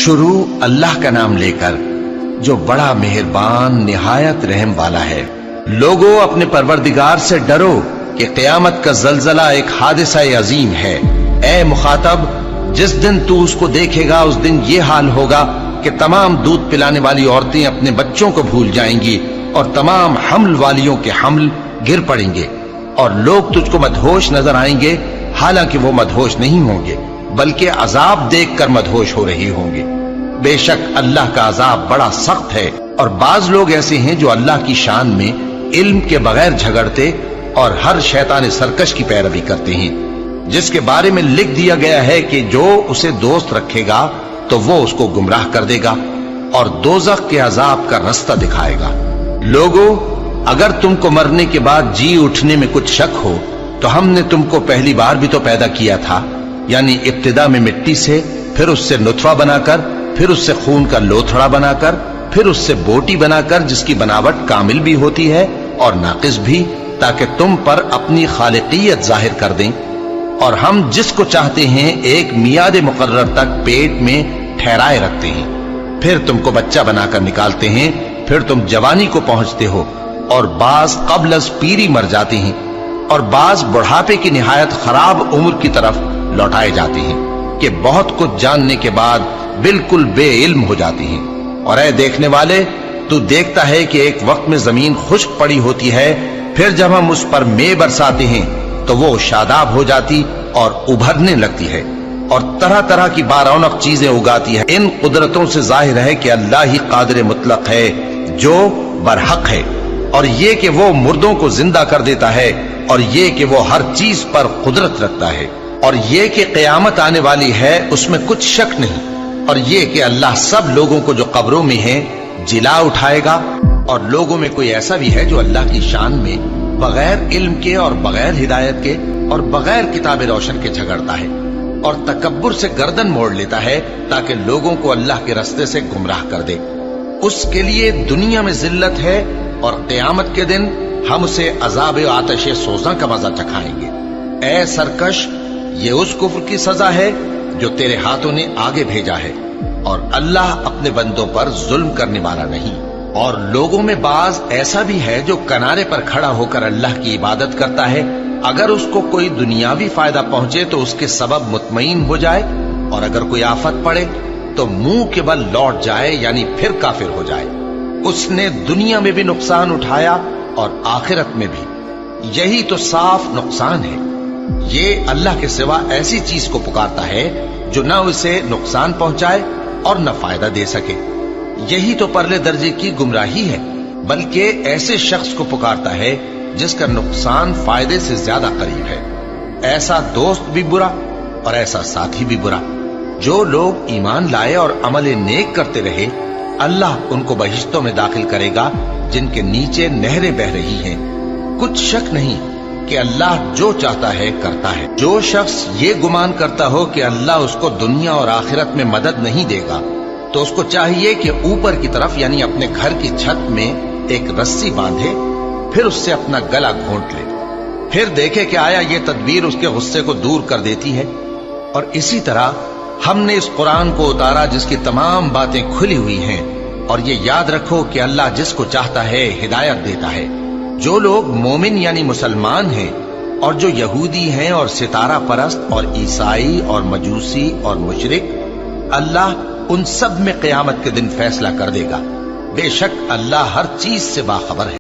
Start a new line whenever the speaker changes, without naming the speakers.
شروع اللہ کا نام لے کر جو بڑا مہربان نہایت رحم والا ہے۔ لوگوں اپنے پروردگار سے ڈرو کہ قیامت کا زلزلہ ایک حادثہ عظیم ہے۔ اے مخاطب، جس دن تو اس کو دیکھے گا اس دن یہ حال ہوگا کہ تمام دودھ پلانے والی عورتیں اپنے بچوں کو بھول جائیں گی اور تمام حمل والیوں کے حمل گر پڑیں گے، اور لوگ تجھ کو مدہوش نظر آئیں گے، حالانکہ وہ مدہوش نہیں ہوں گے بلکہ عذاب دیکھ کر مدہوش ہو رہے ہوں گے۔ بے شک اللہ کا عذاب بڑا سخت ہے، اور بعض لوگ ایسے ہیں جو اللہ کی شان میں علم کے بغیر جھگڑتے اور ہر شیطان سرکش کی پیروی کرتے ہیں، جس کے بارے میں لکھ دیا گیا ہے کہ جو اسے دوست رکھے گا تو وہ اس کو گمراہ کر دے گا اور دوزخ کے عذاب کا رستہ دکھائے گا۔ لوگوں، اگر تم کو مرنے کے بعد جی اٹھنے میں کچھ شک ہو تو ہم نے تم کو پہلی بار بھی تو پیدا کیا تھا، یعنی ابتدا میں مٹی سے، پھر اس سے نطفہ بنا کر، پھر اس سے خون کا لوتھڑا بنا کر، پھر اس سے بوٹی بنا کر جس کی بناوٹ کامل بھی ہوتی ہے اور ناقص بھی، تاکہ تم پر اپنی خالقیت ظاہر کر دیں۔ اور ہم جس کو چاہتے ہیں ایک میعاد مقرر تک پیٹ میں ٹھہرائے رکھتے ہیں، پھر تم کو بچہ بنا کر نکالتے ہیں، پھر تم جوانی کو پہنچتے ہو، اور بعض قبل از پیری مر جاتے ہیں، اور بعض بڑھاپے کی نہایت خراب عمر کی طرف لوٹائے جاتے ہیں کہ بہت کچھ جاننے کے بعد بالکل بے علم ہو جاتے ہیں۔ اور اے دیکھنے والے، تو دیکھتا ہے کہ ایک وقت میں زمین خشک پڑی ہوتی ہے، پھر جب ہم اس پر مے برساتے ہیں تو وہ شاداب ہو جاتی اور ابھرنے لگتی ہے اور طرح طرح کی بارونق چیزیں اگاتی ہے۔ ان قدرتوں سے ظاہر ہے کہ اللہ ہی قادر مطلق ہے جو برحق ہے، اور یہ کہ وہ مردوں کو زندہ کر دیتا ہے، اور یہ کہ وہ ہر چیز پر قدرت رکھتا ہے، اور یہ کہ قیامت آنے والی ہے اس میں کچھ شک نہیں، اور یہ کہ اللہ سب لوگوں کو جو قبروں میں ہیں جلا اٹھائے گا۔ اور لوگوں میں کوئی ایسا بھی ہے جو اللہ کی شان میں بغیر علم کے اور بغیر ہدایت کے اور بغیر کتاب روشن کے جھگڑتا ہے اور تکبر سے گردن موڑ لیتا ہے تاکہ لوگوں کو اللہ کے رستے سے گمراہ کر دے۔ اس کے لیے دنیا میں ذلت ہے، اور قیامت کے دن ہم اسے عذاب آتش سوزاں کا مزہ چکھائیں گے۔ اے سرکش، یہ اس کفر کی سزا ہے جو تیرے ہاتھوں نے آگے بھیجا ہے، اور اللہ اپنے بندوں پر ظلم کرنے والا نہیں۔ اور لوگوں میں بعض ایسا بھی ہے جو کنارے پر کھڑا ہو کر اللہ کی عبادت کرتا ہے، اگر اس کو کوئی دنیاوی فائدہ پہنچے تو اس کے سبب مطمئن ہو جائے، اور اگر کوئی آفت پڑے تو منہ کے بل لوٹ جائے، یعنی پھر کافر ہو جائے۔ اس نے دنیا میں بھی نقصان اٹھایا اور آخرت میں بھی، یہی تو صاف نقصان ہے۔ یہ اللہ کے سوا ایسی چیز کو پکارتا ہے جو نہ اسے نقصان پہنچائے اور نہ فائدہ دے سکے، یہی تو پرلے درجے کی گمراہی ہے۔ بلکہ ایسے شخص کو پکارتا ہے جس کا نقصان فائدے سے زیادہ قریب ہے۔ ایسا دوست بھی برا اور ایسا ساتھی بھی برا۔ جو لوگ ایمان لائے اور عمل نیک کرتے رہے، اللہ ان کو بہشتوں میں داخل کرے گا جن کے نیچے نہریں بہ رہی ہیں۔ کچھ شک نہیں کہ اللہ جو چاہتا ہے کرتا ہے۔ جو شخص یہ گمان کرتا ہو کہ اللہ اس کو دنیا اور آخرت میں مدد نہیں دے گا تو اس کو چاہیے کہ اوپر کی طرف یعنی اپنے گھر کی چھت میں ایک رسی باندھے، پھر اس سے اپنا گلا گھونٹ لے، پھر دیکھے کہ آیا یہ تدبیر اس کے غصے کو دور کر دیتی ہے۔ اور اسی طرح ہم نے اس قرآن کو اتارا جس کی تمام باتیں کھلی ہوئی ہیں، اور یہ یاد رکھو کہ اللہ جس کو چاہتا ہے ہدایت دیتا ہے۔ جو لوگ مومن یعنی مسلمان ہیں اور جو یہودی ہیں اور ستارہ پرست اور عیسائی اور مجوسی اور مشرک، اللہ ان سب میں قیامت کے دن فیصلہ کر دے گا۔ بے شک اللہ ہر چیز سے باخبر ہے۔